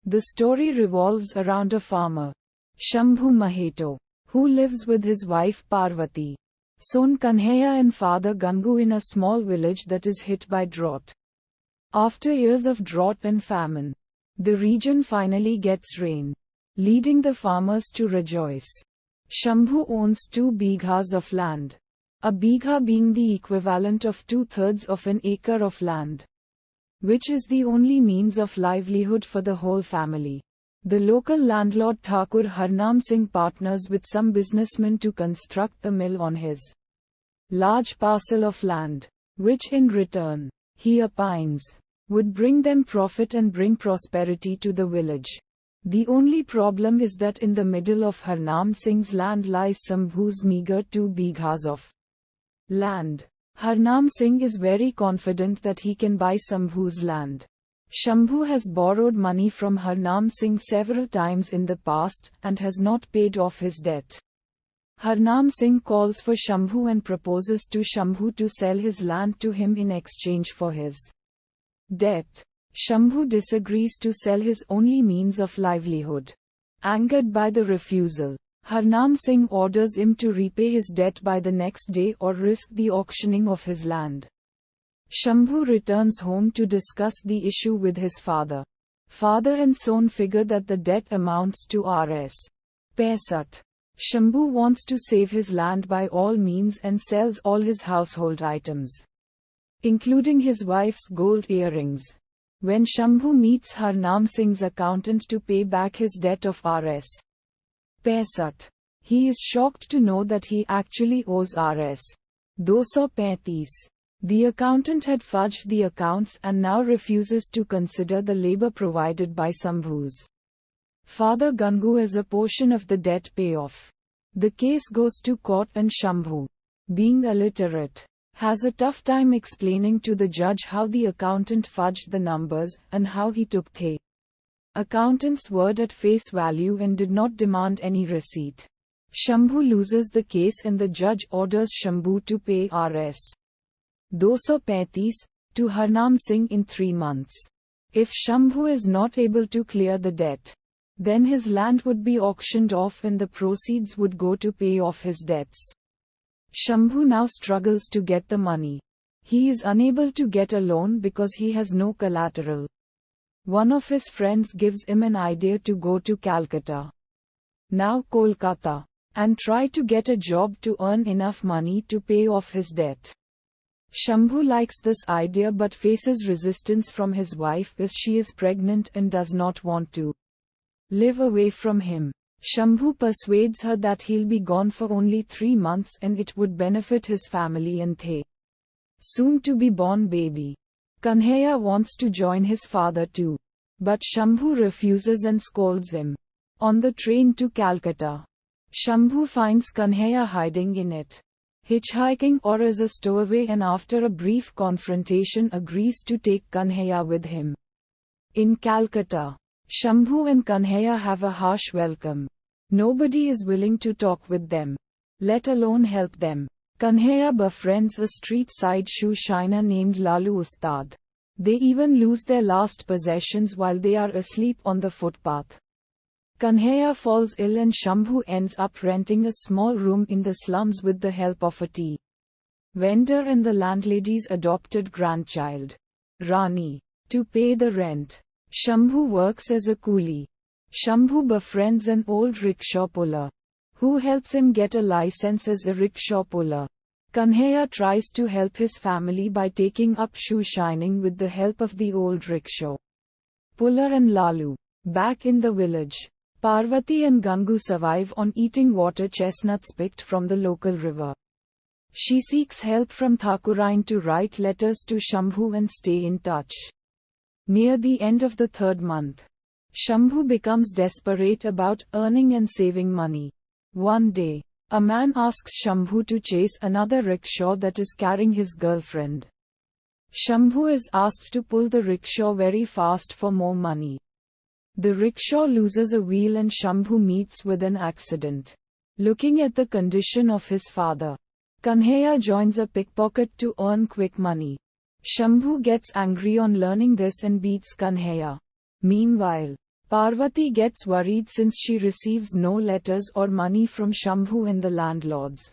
The story revolves around a farmer, Shambu Mahato, who lives with his wife Parvati, son Kanhaiya and father Gangu in a small village that is hit by drought. After years of drought and famine, the region finally gets rain, leading the farmers to rejoice. Shambhu owns 2 bighas of land, a bigha being the equivalent of 2/3 of an acre of land, which is the only means of livelihood for the whole family. The local landlord Thakur Harnam Singh partners with some businessmen to construct a mill on his large parcel of land, which in return, he opines, would bring them profit and bring prosperity to the village. The only problem is that in the middle of Harnam Singh's land lies Shambhu's meager 2 bighas of land. Harnam Singh is very confident that he can buy Shambhu's land. Shambhu has borrowed money from Harnam Singh several times in the past and has not paid off his debt. Harnam Singh calls for Shambhu and proposes to Shambhu to sell his land to him in exchange for his debt. Shambhu disagrees to sell his only means of livelihood. Angered by the refusal, Harnam Singh orders him to repay his debt by the next day or risk the auctioning of his land. Shambhu returns home to discuss the issue with his father. Father and son figure that the debt amounts to Rs. 65. Shambhu wants to save his land by all means and sells all his household items, including his wife's gold earrings. When Shambhu meets Harnam Singh's accountant to pay back his debt of Rs. 65, he is shocked to know that he actually owes Rs. 235. The accountant had fudged the accounts and now refuses to consider the labor provided by Shambhu's father Gangu as a portion of the debt payoff. The case goes to court and Shambhu, being illiterate, has a tough time explaining to the judge how the accountant fudged the numbers and how he took the accountant's word at face value and did not demand any receipt. Shambhu loses the case and the judge orders Shambhu to pay Rs. 235 to Harnam Singh in 3 months. If Shambhu is not able to clear the debt, then his land would be auctioned off and the proceeds would go to pay off his debts. Shambhu now struggles to get the money. He is unable to get a loan because he has no collateral. One of his friends gives him an idea to go to Calcutta, now Kolkata, and try to get a job to earn enough money to pay off his debt. Shambhu likes this idea but faces resistance from his wife as she is pregnant and does not want to live away from him. Shambhu persuades her that he'll be gone for only 3 months and it would benefit his family and the soon-to-be-born baby. Kanhaiya wants to join his father too, but Shambhu refuses and scolds him. On the train to Calcutta, Shambhu finds Kanhaiya hiding in it, hitchhiking or as a stowaway, and after a brief confrontation agrees to take Kanhaiya with him. In Calcutta, Shambhu and Kanhaiya have a harsh welcome. Nobody is willing to talk with them, let alone help them. Kanhaiya befriends a street-side shoe shiner named Lalu Ustad. They even lose their last possessions while they are asleep on the footpath. Kanhaiya falls ill and Shambhu ends up renting a small room in the slums with the help of a tea vendor and the landlady's adopted grandchild, Rani, to pay the rent. Shambhu works as a coolie. Shambhu befriends an old rickshaw puller, who helps him get a license as a rickshaw puller. Kanhaiya tries to help his family by taking up shoe shining with the help of the old rickshaw puller and Lalu. Back in the village, Parvati and Gangu survive on eating water chestnuts picked from the local river. She seeks help from Thakurine to write letters to Shambhu and stay in touch. Near the end of the 3rd month, Shambhu becomes desperate about earning and saving money. One day, a man asks Shambhu to chase another rickshaw that is carrying his girlfriend. Shambhu is asked to pull the rickshaw very fast for more money. The rickshaw loses a wheel and Shambhu meets with an accident. Looking at the condition of his father, Kanhaiya joins a pickpocket to earn quick money. Shambhu gets angry on learning this and beats Kanhaiya. Meanwhile, Parvati gets worried since she receives no letters or money from Shambhu and the landlords.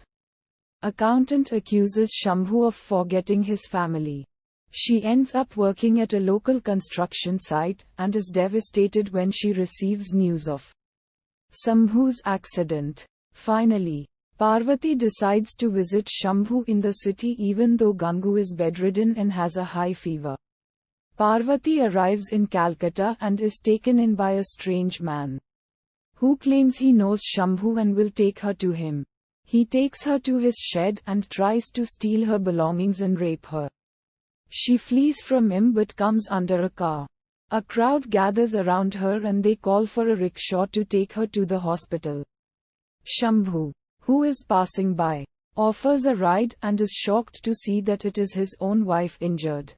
Accountant accuses Shambhu of forgetting his family. She ends up working at a local construction site and is devastated when she receives news of Shambhu's accident. Finally, Parvati decides to visit Shambhu in the city even though Gangu is bedridden and has a high fever. Parvati arrives in Calcutta and is taken in by a strange man, who claims he knows Shambhu and will take her to him. He takes her to his shed and tries to steal her belongings and rape her. She flees from him but comes under a car. A crowd gathers around her and they call for a rickshaw to take her to the hospital. Shambhu, who is passing by, offers a ride and is shocked to see that it is his own wife injured.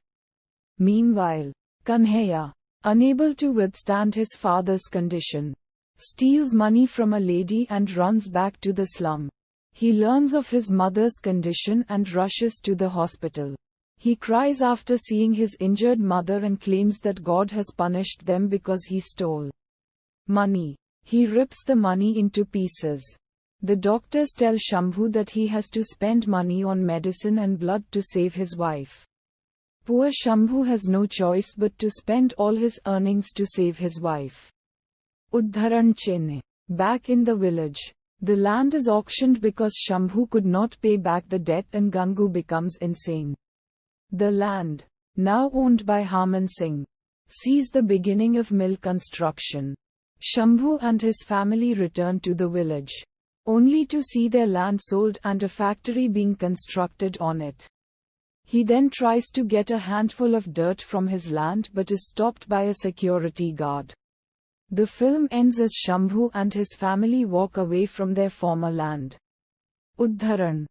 Meanwhile, Kanhaiya, unable to withstand his father's condition, steals money from a lady and runs back to the slum. He learns of his mother's condition and rushes to the hospital. He cries after seeing his injured mother and claims that God has punished them because he stole money. He rips the money into pieces. The doctors tell Shambhu that he has to spend money on medicine and blood to save his wife. Poor Shambhu has no choice but to spend all his earnings to save his wife. Udharan Chenne. Back in the village, the land is auctioned because Shambhu could not pay back the debt and Gangu becomes insane. The land, now owned by Harman Singh, sees the beginning of mill construction. Shambhu and his family return to the village, only to see their land sold and a factory being constructed on it. He then tries to get a handful of dirt from his land but is stopped by a security guard. The film ends as Shambhu and his family walk away from their former land. Udharan.